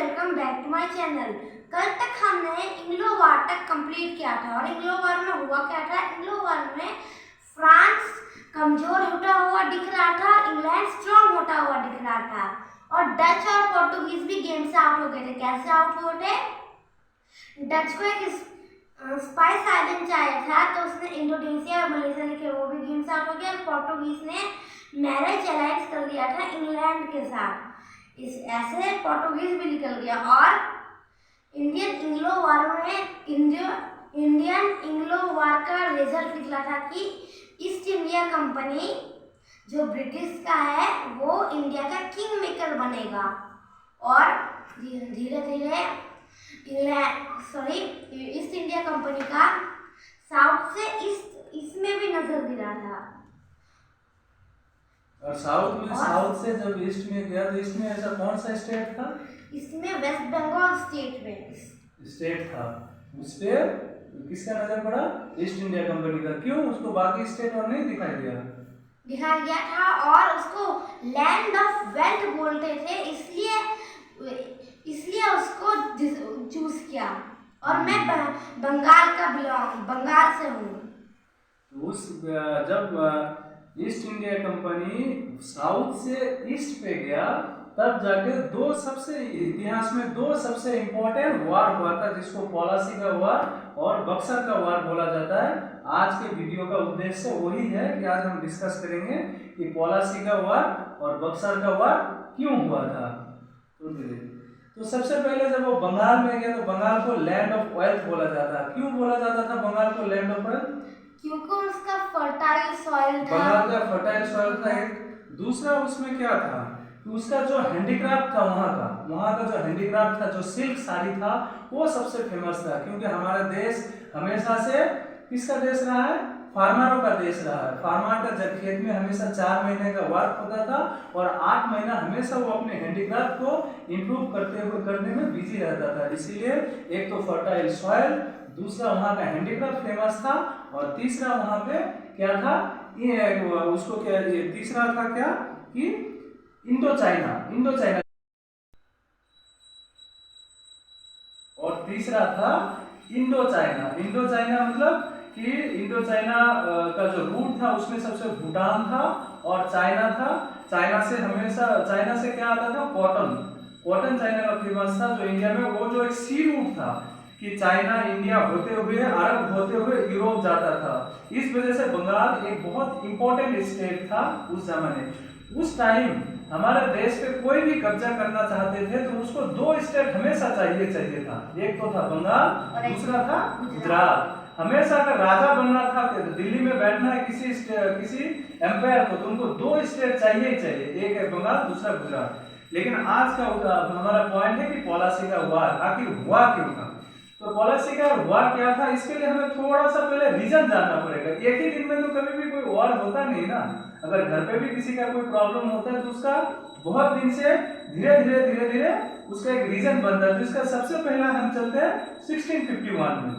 Welcome back to my channel. कल तक हमने इंग्लो वार तक कंप्लीट किया था और इंग्लो वार में हुआ क्या था। इंग्लो वार में फ्रांस कमजोर होता हुआ दिख रहा था, इंग्लैंड स्ट्रांग होता हुआ दिख रहा था और डच और पोर्टुगीज भी गेम से आउट हो गए थे। कैसे आउट हुए थे? डच को एक स्पाइस आइलैंड चाहिए था तो उसने इंडोनेशिया और मलेशिया लेके वो भी गेम से आउट हो गया और पोर्टुगीज ने मैरिज अलायंस कर लिया था इंग्लैंड के साथ। इस ऐसे पोर्टुगीज भी निकल गया और इंडियन इंग्लो वार का रिजल्ट निकला था कि ईस्ट इंडिया कंपनी जो ब्रिटिश का है वो इंडिया का किंग मेकर बनेगा और धीरे धीरे ईस्ट इंडिया कंपनी का साउथ से ईस्ट में भी नजर गिरा था। और साउथ से जब ईस्ट में गया तो ईस्ट में ऐसा कौन सा स्टेट था? इसमें वेस्ट बंगाल स्टेट था। उस पे किसका नजर पड़ा? ईस्ट इंडिया कंपनी का। क्यों? उसको बाकी स्टेट और नहीं दिखाई दिया था और उसको लैंड ऑफ वेल्थ बोलते थे, इसलिए उसको चूज किया। और मैं बंगाल से हूँ। जब ईस्ट इंडिया कंपनी साउथ से ईस्ट पे गया तब जाके इतिहास में दो सबसे इम्पोर्टेंट वार हुआ था, जिसको पॉलासी का वार और बक्सर का वार बोला जाता है। आज के वीडियो का उद्देश्य वही है कि आज हम डिस्कस करेंगे कि पॉलासी का वार और बक्सर का वार क्यों हुआ था। तो सबसे पहले जब वो बंगाल में गया तो बंगाल को लैंड ऑफ वेल्थ बोला जाता है। क्यों बोला जाता था बंगाल को लैंड ऑफ वेल्थ? क्योंकि उसका फर्टाइल सॉइल था। बंगाल का फर्टाइल सॉइल था एक। दूसरा उसमें क्या था कि उसका जो हैंडीक्राफ्ट था वहाँ का जो हैंडीक्राफ्ट था, जो सिल्क साड़ी था, वो सबसे फेमस था। क्योंकि हमारा देश हमेशा से किसका देश रहा है? फार्मरों का देश रहा है। फार्मर का जब खेत में हमेशा 4 महीने का वर्क होता था और 8 महीना हमेशा वो अपने हैंडीक्राफ्ट को इम्प्रूव करने में बिजी रहता था। इसीलिए एक तो फर्टाइल सॉइल, दूसरा वहाँ का हैंडीक्राफ्ट फेमस था और तीसरा वहाँ पे क्या था तीसरा था क्या कि इंडो चाइना और तीसरा था इंडो चाइना मतलब कि इंडो चाइना का जो रूट था उसमें सबसे भूटान था और चाइना था। चाइना से क्या आता था? कॉटन चाइना का फेमस था जो इंडिया में, वो जो एक सी रूट था कि चाइना इंडिया होते हुए अरब होते हुए यूरोप जाता था। इस वजह से बंगाल एक बहुत इंपॉर्टेंट स्टेट था उस जमाने। उस टाइम हमारे देश पे कोई भी कब्जा करना चाहते थे तो उसको 2 स्टेट हमेशा चाहिए था। एक तो था बंगाल, दूसरा था गुजरात। हमेशा अगर राजा बनना था, दिल्ली में बैठना है किसी एम्पायर को, तो उनको 2 स्टेट चाहिए, एक है बंगाल, दूसरा गुजरात। लेकिन आज का हमारा पॉइंट है कि पॉलासी का वार आखिर हुआ क्यों था। तो पॉलासी का वार क्या था, इसके लिए हमें थोड़ा सा पहले रीजन जानना पड़ेगा। एक ही दिन में तो कभी भी कोई वार होता नहीं ना। अगर घर पे भी किसी का कोई प्रॉब्लम होता है तो उसका बहुत दिन से धीरे धीरे उसका एक रीजन बनता है। जिसका सबसे पहला हम चलते हैं 1651 में।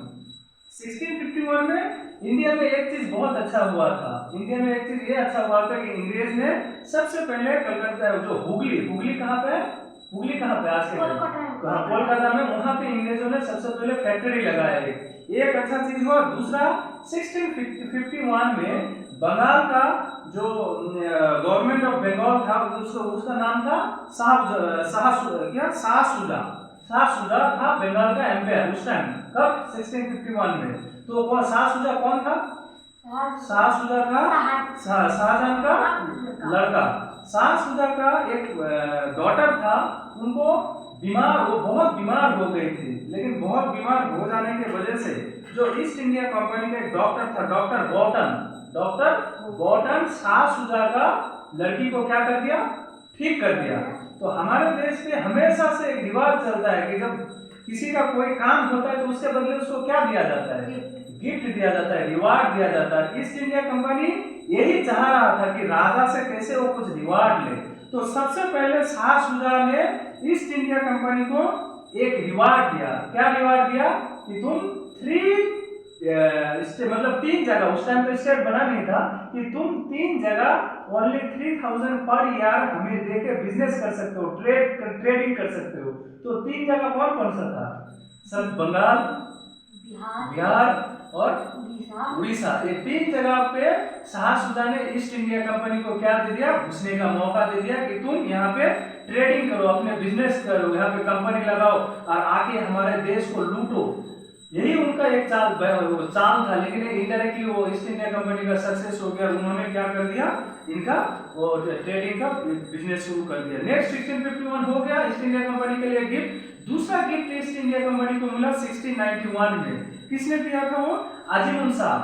1651 में इंडिया में एक चीज बहुत अच्छा हुआ था। इंडिया में एक चीज ये अच्छा हुआ था कि अंग्रेज ने सबसे पहले कलकत्ता जो हुगली कहाँ पे आज के कोलकाता में, वहां पे अंग्रेजों ने सबसे पहले फैक्ट्री लगाया। एक अच्छा चीज हुआ। दूसरा 1651 में बंगाल का जो गवर्नमेंट ऑफ बंगाल था उसका नाम था शाह शुजा था बंगाल का एम्पायर उस टाइम। कब? 1651 में। तो वो शाह शुजा कौन था? शाह शुजा था शाहजहां का लड़का। शाह शुजा का एक डॉटर था, वो बहुत बीमार हो गई थी। लेकिन बहुत बीमार हो जाने की वजह से जो ईस्ट इंडिया कंपनी का एक डॉक्टर था, डॉक्टर बॉटन शाह शुजा का लड़की को क्या कर दिया? ठीक कर दिया। तो हमारे देश पे हमेशा से एक रिवाज चलता है कि जब किसी का कोई काम होता है तो उसके बदले उसको क्या दिया जाता है? गिफ्ट दिया जाता है, रिवार्ड दिया जाता है। ईस्ट इंडिया कंपनी यही चाह रहा था कि राजा से कैसे वो कुछ रिवार्ड ले। तो सबसे पहले शाह शुजा ने ईस्ट इंडिया कंपनी को एक रिवार्ड दिया। क्या रिवार्ड दिया? कि तुम मतलब 3 जगह, उस टाइम पे स्टेट बना नहीं था, कि तुम 3 जगह ओनली 3000 पर ईयर हमें दे के बिजनेस कर सकते हो, ट्रेडिंग कर सकते हो। तो 3 जगह कौन कौन सा था? सब बंगाल, बिहार और उड़ीसा। ये 3 जगह पे शाहसुजा ने ईस्ट इंडिया कंपनी को क्या दे दिया? घुसने का मौका दे दिया कि तुम यहाँ पे ट्रेडिंग करो, अपने बिजनेस करो, यहाँ पे कंपनी लगाओ और आके हमारे देश को लूटो। यही उनका एक चाल था, लेकिन इनडायरेक्टली वो ईस्ट इंडिया कंपनी का सक्सेस हो गया। उन्होंने क्या कर दिया? इनका वो ट्रेडिंग का बिजनेस शुरू कर दिया। नेक्स्ट 1651 हो गया ईस्ट इंडिया कंपनी के लिए गिफ्ट। दूसरा गिफ्ट ईस्ट इंडिया कंपनी को मिला 1691 में। किसने दिया था? वो अजीमुन शाह।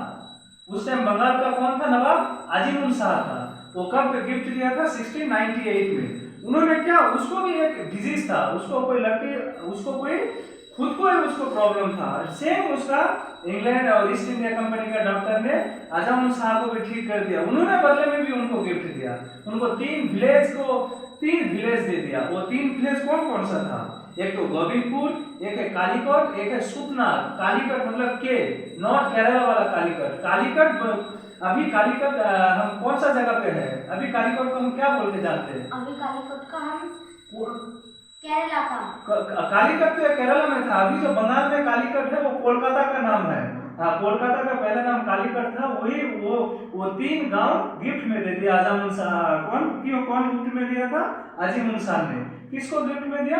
उस टाइम बंगाल का कौन था नवाब? अजीमुन शाह था। वो कब गिफ्ट दिया था? 1698 में। उन्होंने क्या, उसको भी एक डिजीज था, उसको कोई खुद को ही उसको प्रॉब्लम था। सेम उसका इंग्लैंड और ईस्ट इंडिया कंपनी का डॉक्टर ने अजीमुन शाह को भी ठीक कर दिया। उन्होंने बदले में भी उनको गिफ्ट दिया। उनको 3 विलेज दे दिया। वो 3 विलेज कौन कौन सा था? एक तो गोविंदपुर, एक है कालीकट, एक है सुतनार। कालीकट मतलब के नॉर्थ केरला वाला कालीकट। अभी कालीकट हम कौन सा जगह पे है? अभी कालीकट को हम क्या बोल के जानते हैं? अभी कालीकट का हम केरला का कालीकट तो केरला में था। अभी जो बंगाल में कालीकट है वो कोलकाता का नाम है। हाँ, कोलकाता का पहला नाम कालीकट था। वही वो 3 गांव गिफ्ट में दे दिया अजीमुन शाह। कौन गिफ्ट में दिया था? अजीमुन शाह ने। किसको गिफ्ट में दिया?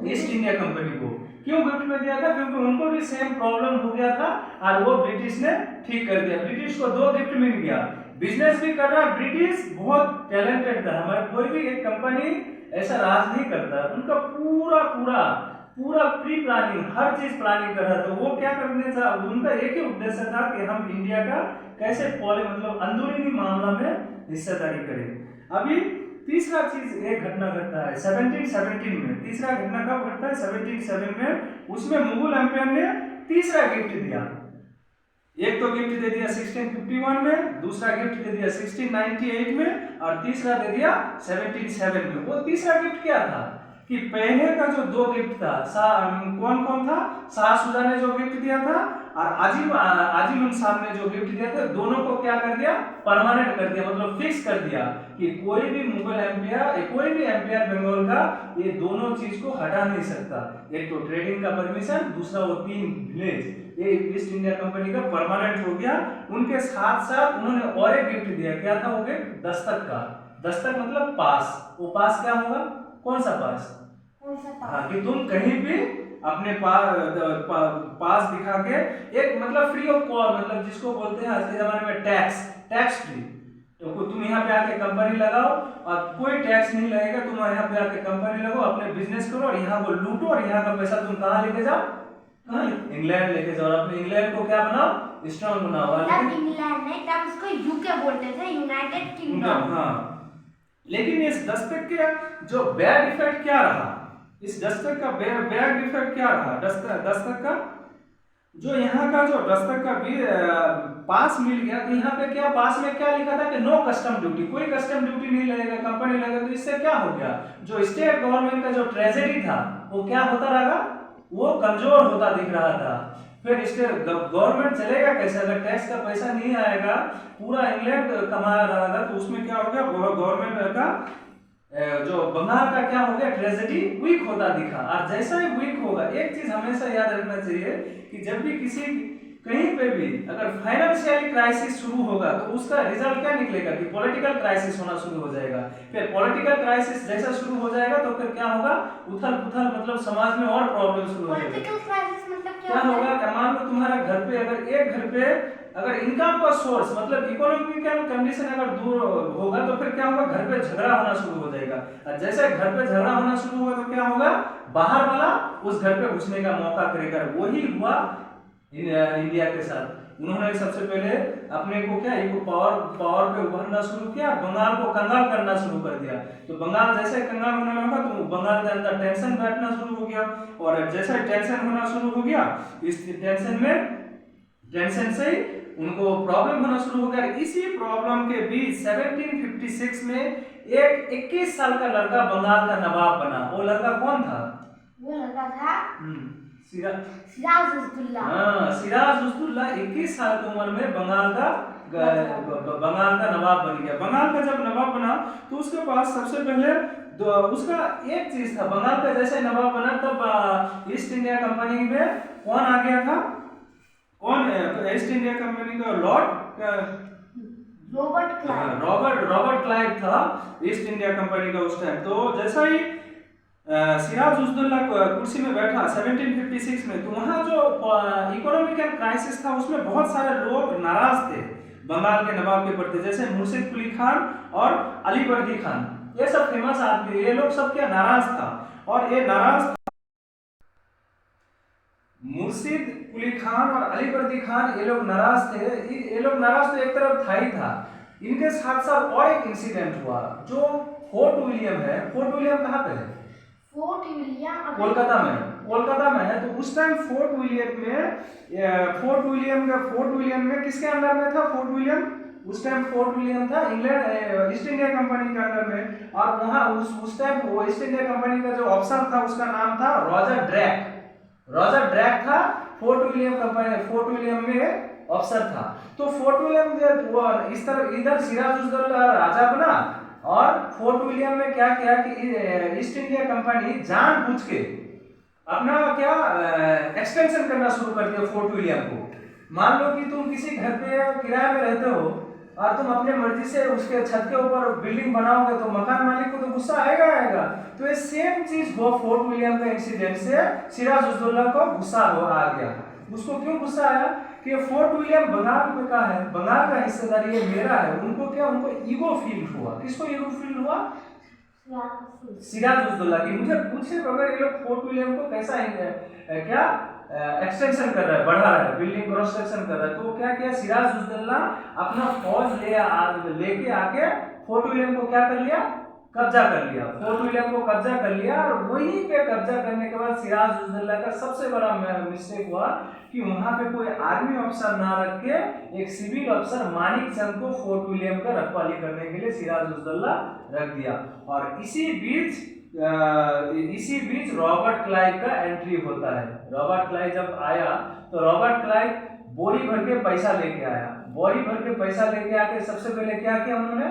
ईस्ट इंडिया कंपनी को। क्यों गिफ्ट में दिया था? क्योंकि उनको भी सेम प्रॉब्लम हो गया था और वो ब्रिटिश ने ठीक कर दिया। ब्रिटिश को 2 गिफ्ट मिल गया। बिजनेस भी कर रहा। ब्रिटिश बहुत टैलेंटेड था। हमारे कोई भी एक कंपनी ऐसा राज नहीं करता। उनका पूरा प्री प्लानिंग, हर चीज प्लानिंग कर रहा था। वो क्या करने था? उनका एक ही उद्देश्य था कि हम इंडिया का कैसे मतलब अंदरूनी मामला में हिस्सेदारी करें। अभी तीसरा चीज एक घटना घटता है 1717 में। तीसरा घटना कब घटता है? 1707 में। उसमें मुगल एम्पायर ने तीसरा गिफ्ट दिया। एक तो गिफ्ट दे दिया 1651 में, दूसरा गिफ्ट दे दिया 1698 में और तीसरा दे दिया 1707 में। वो तीसरा गिफ्ट क्या था? कि पहले का जो 2 गिफ्ट था, कौन था? शाहसुजा ने जो गिफ्ट दिया था और अजीमुन शाह ने जो गिफ्ट दिया था, दोनों को क्या कर दिया? परमानेंट कर दिया, मतलब फिक्स कर दिया कि कोई भी मुगल एम्पायर, कोई भी एम्पायर बंगाल का ये दोनों चीज को हटा नहीं सकता। एक तो ट्रेडिंग का परमिशन, दूसरा वो 3 विलेज। ये ईस्ट इंडिया कंपनी का परमानेंट हो गया। उनके साथ साथ उन्होंने और एक गिफ्ट दिया। क्या था वो गिफ्ट? दस्तक का। दस्तक मतलब पास। वो पास क्या होगा? कौन सा पास? हाँ, कि तुम कहीं भी अपने पास दिखा के, एक मतलब फ्री ऑफ कॉस्ट, मतलब जिसको बोलते हैं आज के जमाने में टैक्स फ्री। तो तुम यहाँ पे आके कंपनी लगाओ और कोई टैक्स नहीं लगेगा। तुम यहाँ पे आके कंपनी लगाओ, अपने बिजनेस करो और यहाँ को लूटो और यहाँ का पैसा तुम कहाँ लेके जाओ? इंग्लैंड लेके जाओ। अपने इंग्लैंड को क्या बनाओ? स्ट्रॉन्ग बनाओ। इंग्लैंड नहीं, तब उसको यूके बोलते थे, यूनाइटेड किंगडम। हाँ, लेकिन इस दस्तक के जो बैड इफेक्ट क्या रहा? इस दस्तक का बैड इफेक्ट क्या रहा? दस्तक का जो यहाँ का जो दस्तक का पास मिल गया, तो यहाँ पे क्या पास में क्या लिखा था कि नो कस्टम ड्यूटी, कोई कस्टम ड्यूटी नहीं लगेगा, कंपनी लगेगा। तो इससे क्या हो गया? जो स्टेट गवर्नमेंट का जो ट्रेजरी था वो क्या होता रहा? वो कमजोर होता दिख रहा था। फिर स्टेट गवर्नमेंट चलेगा कैसे अगर टैक्स का पैसा नहीं आएगा? पूरा इंग्लैंड कमा रहा था, तो उसमें क्या हो गया? गवर्नमेंट का जो बंगाल का क्या हो गया? ट्रेजरी वीक होता दिखा। और जैसा ही वीक होगा, एक चीज हमेशा याद रखना चाहिए कि जब भी कहीं पे भी अगर फाइनेंशियल क्राइसिस शुरू होगा तो उसका रिजल्ट क्या निकलेगा? कि पॉलिटिकल क्राइसिस होना शुरू हो जाएगा। फिर पॉलिटिकल क्राइसिस जैसा शुरू हो जाएगा तो फिर क्या होगा? उथल पुथल, मतलब समाज में और प्रॉब्लम शुरू हो जाएगी। पॉलिटिकल क्राइसिस मतलब क्या होगा? मान लो तुम्हारा घर पे अगर एक घर पे अगर इनकम का सोर्स मतलब इकोनॉमिकल कंडीशन अगर दूर होगा तो फिर क्या होगा? घर पे झगड़ा होना शुरू हो जाएगा। और जैसे घर पे झगड़ा होना शुरू हुआ तो क्या होगा? बाहर वाला उस घर पे घुसने का मौका करेगा। वही हुआ इंडिया के साथ। उन्होंने सबसे पहले अपने को क्या पावर पे उभरना शुरू किया, बंगाल को कंगाल करना शुरू कर दिया। तो बंगाल जैसे कंगाल होने लगा तो बंगाल के अंदर टेंशन बैठना शुरू हो गया। और जैसे टेंशन होना शुरू हो गया, इस टेंशन से उनको प्रॉब्लम होना शुरू हो गया। इसी प्रॉब्लम के बीच 1756 में एक 21 साल का लड़का बंगाल का नवाब बना। वो लड़का कौन था? वो लड़का था सिराजुद्दौला। हाँ, सिराजुद्दौला 21 साल की उम्र में बंगाल का नवाब बन गया। बंगाल का जब नवाब बना तो उसके पास सबसे पहले उसका एक चीज था, बंगाल का जैसे नवाब बना तब ईस्ट इंडिया कंपनी में कौन आ गया था? कौन ईस्ट इंडिया कंपनी का रॉबर्ट क्लाइव था ईस्ट इंडिया कंपनी का उस टाइम। तो जैसा ही सिराजुद्दौला कुर्सी में बैठा 1756 में, तो वहाँ जो इकोनॉमिकल क्राइसिस था उसमें बहुत सारे लोग नाराज थे बंगाल के नवाब के प्रति, जैसे मुर्शिद कुली खान और अलीवर्दी खान, ये सब फेमस आदमी, ये लोग सब क्या नाराज था। और ये नाराज मुर्शिद कुली खान और अलीवर्दी खान, ये लोग नाराज थे। ये लोग नाराज तो एक तरफ था ही था, इनके साथ साथ और एक इंसिडेंट हुआ जो फोर्ट विलियम है। फोर्ट विलियम कहाँ पे है? फोर्ट विलियम कोलकाता में है। तो उस टाइम फोर्ट विलियम में किसके अंडर में था? फोर्ट विलियम उस टाइम फोर्ट विलियम था इंग्लैंड ईस्ट इंडिया कंपनी के अंडर में। और वहाँ उस टाइम वो ईस्ट इंडिया कंपनी का जो अफसर था उसका नाम था रॉजर ड्रैक था। फोर्ट विलियम में अफसर था। तो फोर्ट विलियम जब इस तरह इधर सिराजुद्दौला राजा बना, और फोर्ट विलियम में क्या किया कि ईस्ट इंडिया कंपनी जानबूझ के अपना क्या एक्सटेंशन करना शुरू कर दिया फोर्ट विलियम को। मान लो कि तुम किसी घर पे किराए में रहते हो और तुम अपने मर्जी से उसके छत के ऊपर बिल्डिंग बनाओगे तो मकान मालिक को तो गुस्सा आएगा। तो ये सेम चीज हुआ फोर्ट विलियम का इंसिडेंट से सिराजुद्दौला को गुस्सा आ गया। उसको क्यों गुस्सा आया कि फोर्ट विलियम बंगाल में का है, बंगाल का हिस्सेदार ये मेरा है। उनको ईगो फील हुआ। किसको ईगो फील हुआ? सिराजुद्दौला की। मुझे पूछे अगर ये लोग फोर्ट विलियम को कैसा क्या एक्सटेंशन कर रहा है, बढ़ा रहा है, बिल्डिंग कंस्ट्रक्शन कर रहा है, तो क्या किया सिराजुद्दौला अपना फौज लेके आके फोर्ट विलियम को क्या कर लिया? कब्जा कर लिया। फोर्ट विलियम को कब्जा कर लिया। और वहीं पे कब्जा करने के बाद सिराजुद्दौला का सबसे बड़ा मिस्टेक हुआ कि वहां पे कोई आर्मी अफसर ना रख के एक सिविल अफसर मानिक चंद को फोर्ट विलियम का रखवाली करने के लिए सिराजुद्दौला रख दिया। और इसी बीच रॉबर्ट क्लाइव का एंट्री होता है। रॉबर्ट क्लाइव जब आया तो रॉबर्ट क्लाइव बोरी भर के पैसा लेके आया। बोरी भर के पैसा लेके आके सबसे पहले क्या किया उन्होंने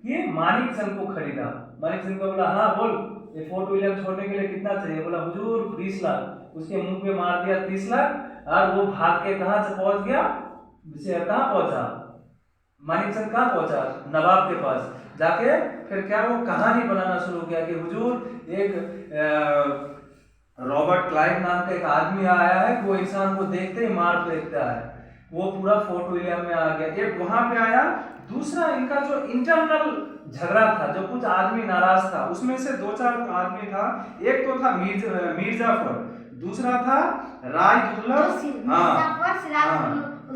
कि मानिक चंद को खरीदा। मानिक चंद को बोला हाँ बोल, ये फोर्ट विलियम छोड़ने के लिए कितना चाहिए? बोला हुजूर 20 लाख। उसके मुंह पे मार दिया 30 लाख। और वो भाग के कहाँ से पहुंच गया? कहाँ पहुंचा? मानिक चंद कहाँ पहुंचा? नवाब के पास जाके फिर क्या वो कहानी बनाना शुरू किया कि हुजूर एक रॉबर्ट क्लाइव नाम का एक आदमी आया है, वो इंसान को देखते ही मार फेंकता है। वो पूरा फोर्ट विलियम में आ गया। एक वहां पे आया। दूसरा इनका जो इंटरनल झगड़ा था, जो कुछ आदमी नाराज था, उसमें से 2-4 आदमी था। एक तो था मीर दूसरा था राय दुर्लभ,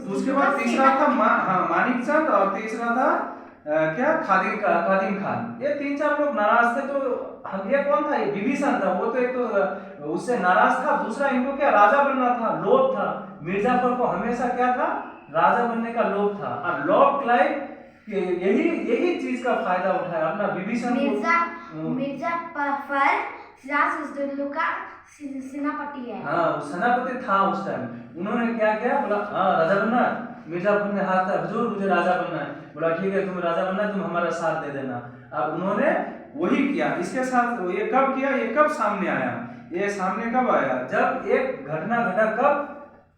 उसके बाद तीसरा था मानिक चंद और तीसरा था खादिम खान। ये 3-4 लोग नाराज थे। तो हम ये कौन था? ये विभीषण था। वो तो एक तो उससे नाराज था। दूसरा इनको क्या राजा बनना था, लोभ था। मिर्जापुर को हमेशा क्या था? राजा बनने का लोभ था। और लॉर्ड क्लाइव यही चीज का फायदा उठाया अपना विभीषण मिर्जाफर सिराजुद्दौला का सेनापति है। हाँ, वो सेनापति था उस टाइम। उन्होंने क्या किया? बोला हाँ राजा बनना है। मिर्जापुर ने हाथ था, हुजूर मुझे राजा बनना है। बोला ठीक है, तुम राजा बनना है, तुम हमारा साथ दे देना। अब उन्होंने वही किया। इसके साथ ये कब किया? ये कब सामने आया? ये सामने कब आया? जब एक घटना घटा। कब?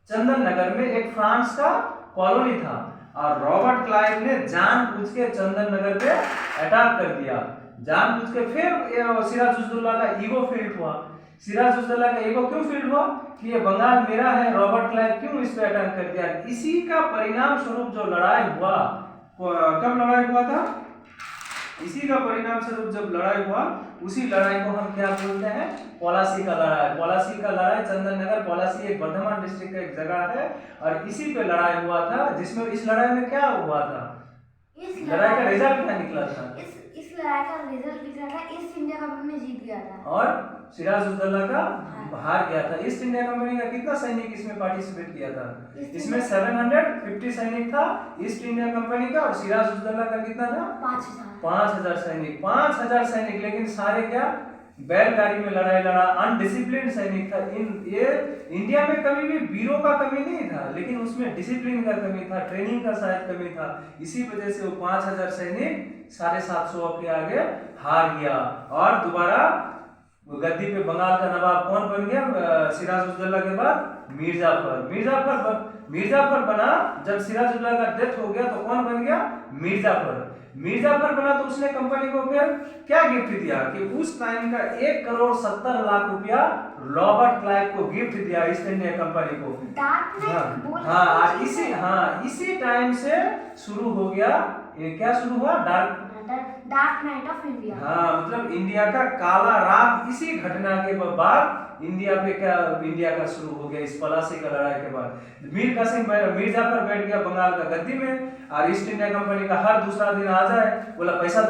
चंदन नगर में एक फ्रांस का कॉलोनी था और रॉबर्ट क्लाइव ने जानबूझ के चंदन नगर पे अटैक कर दिया। जानबूझ के। फिर सिराजुद्दौला का ईगो फील्ड हुआ। सिराजुद्दौला का ईगो क्यों फील्ड हुआ कि ये बंगाल मेरा है, रॉबर्ट क्लाइव क्यों इस पे अटैक कर दिया? इसी का परिणाम स्वरूप जो लड़ाई हुआ, कब लड़ाई हुआ था? इसी का परिणाम स्वरूप जब लड़ाई हुआ, उसी लड़ाई को हम क्या बोलते हैं? पलासी का लड़ाई। पलासी का लड़ाई, चंदन नगर पलासी एक वर्धमान डिस्ट्रिक्ट का एक जगह है और इसी पे लड़ाई हुआ था। जिसमें इस लड़ाई में क्या हुआ था? इस लड़ाई का रिजल्ट क्या निकला था? इस लड़ाई का रिजल्ट निकला था ईस्ट इंडिया कंपनी जीत गया था और सिराजुद्दौला का हार गया था। ईस्ट इंडिया कंपनी का कितना सैनिक इसमें पार्टिसिपेट किया था? इसमें 750 सैनिक था ईस्ट इंडिया कंपनी का। और सिराजुद्दौला का कितना था? 5000 सैनिक। 5000 सैनिक। लेकिन सारे क्या? बैलगाड़ी में लड़ाई लड़ा, अनडिसिप्लिन सैनिक था। ये इंडिया में कभी भी वीरों का कमी नहीं था, लेकिन उसमें डिसिप्लिन का कमी था, ट्रेनिंग का शायद कमी था। इसी वजह से वो 5000 सैनिक 750 के आगे हार गया और दोबारा गद्दी पे बंगाल का नवाब कौन बन गया? सिराजुद्दौला के बाद मिर्जाफर बना। जब सिराजुद्दौला का डेथ हो गया तो कौन बन गया? मिर्जाफर बना। तो उसने कंपनी को फिर क्या गिफ्ट दिया कि उस टाइम का 1,70,00,000 रुपया रॉबर्ट क्लाइव को गिफ्ट दिया ईस्ट इंडिया कंपनी को। इसी टाइम से शुरू हो गया। ये क्या शुरू हुआ? Dark night of India. हाँ, मतलब इंडिया का काला रात। इसी घटना के बाद इंडिया का शुरू हो गया, इस पलासी का लड़ाई के बाद। मिर्जाफर बैठ गया बंगाल का गद्दी में और ईस्ट इंडिया कंपनी का हर दूसरा दिन आ जाए बोला पैसा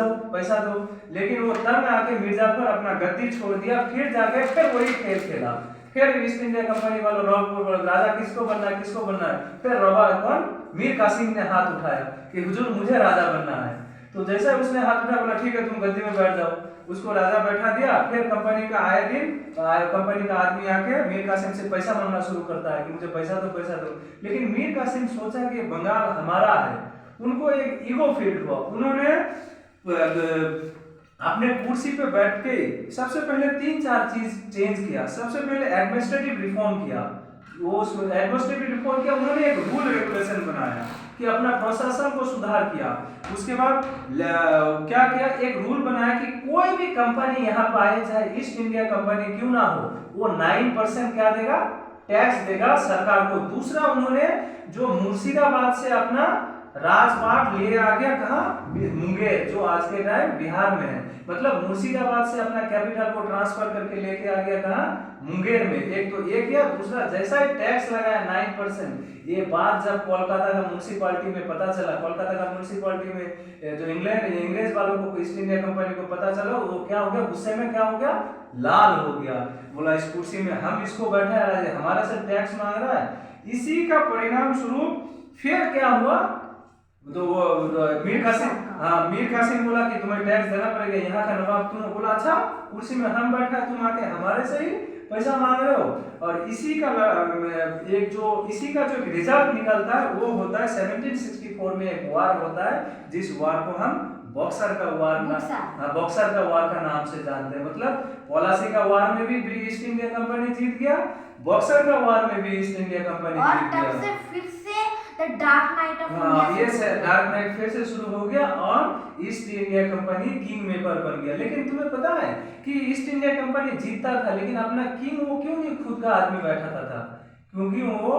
दो। लेकिन वो तंग आके मिर्जाफर अपना गद्दी छोड़ दिया, फिर जाके फिर वही खेल खेला। फिर ईस्ट इंडिया कंपनी वालों राजा किसको बनना है? फिर मीर कासिम ने हाथ उठाया कि हुजूर मुझे राजा बनना है। तो जैसे उसने हाथ उठाया बोला ठीक है तुम गद्दी में बैठ जाओ। उसको राजा बैठा दिया। फिर कंपनी का आए दिन कंपनी का आदमी आके मीर कासिम से पैसा मांगना शुरू करता है कि मुझे पैसा दो। लेकिन मीर कासिम सोचा कि बंगाल हमारा है। उनको एक ईगो फील हुआ। उन्होंने अपने कुर्सी पे बैठ के सबसे पहले 3-4 चीज चेंज किया। सबसे पहले एडमिनिस्ट्रेटिव रिफॉर्म किया। उन्होंने एक रूल रेगुलेशन बनाया कि अपना प्रशासन को सुधार किया। उसके बाद क्या किया? एक रूल बनाया कि कोई भी कंपनी यहाँ पर आए, चाहे ईस्ट इंडिया कंपनी क्यों ना हो, वो 9% क्या देगा? टैक्स देगा सरकार को। दूसरा, उन्होंने जो मुर्शिदाबाद से अपना राजपाट ले आ गया, कहाँ? मुंगेर, जो आज के टाइम बिहार में है। मतलब मुर्शिदाबाद से अपना कैपिटल को ट्रांसफर करके लेके आ गया, कहाँ? मुंगेर में। एक तो ये किया। दूसरा, जैसा ही टैक्स लगाया 9%, ये बात जब कोलकाता का म्युनिसिपैलिटी में पता चला, कोलकाता का म्युनिसिपैलिटी में जो इंग्रेज वालों को, ईस्ट इंडिया कंपनी को पता चला, वो क्या हो गया? गुस्से में क्या हो गया? लाल हो गया। बोला इस कुर्सी में हम इसको बैठा है, हमारे से टैक्स मांग रहा है। इसी का परिणाम स्वरूप फिर क्या हुआ? तो वो मीर कासिम बोला कि तुम्हें टैक्स देना पड़ेगा, यहाँ का नवाब तुम। बोला अच्छा, कुर्सी में हम बैठा है, तुम आके हमारे से ही पैसा मांग रहे हो। और इसी का जो रिजल्ट निकलता है वो होता है 1764 में एक वार होता है, जिस वार को हम बॉक्सर का वार का नाम से जानते हैं। मतलब पलासी का वार में भी ईस्ट इंडिया कंपनी जीत गया, बॉक्सर का वार में भी ईस्ट इंडिया कंपनी जीत गया। तब से फिर से dark night of India, dark night फिर से शुरू हो गया और east India company king maker बन गया। लेकिन तुम्हें पता है कि ईस्ट इंडिया कंपनी जीतता था, लेकिन अपना किंग वो क्यों नहीं खुद का आदमी बैठाता था? क्योंकि वो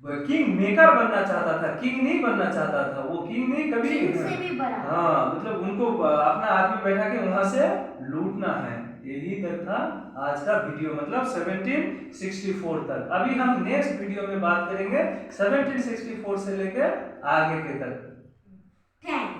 किंग मेकर बनना चाहता था, किंग नहीं बनना चाहता था। वो किंग नहीं, कभी से भी बड़ा। हाँ, मतलब उनको अपना आदमी बैठा के वहां से लूटना है। यही तक था आज का वीडियो, मतलब 1764 तक। अभी हम नेक्स्ट वीडियो में बात करेंगे 1764 से लेकर आगे के तक। थैंक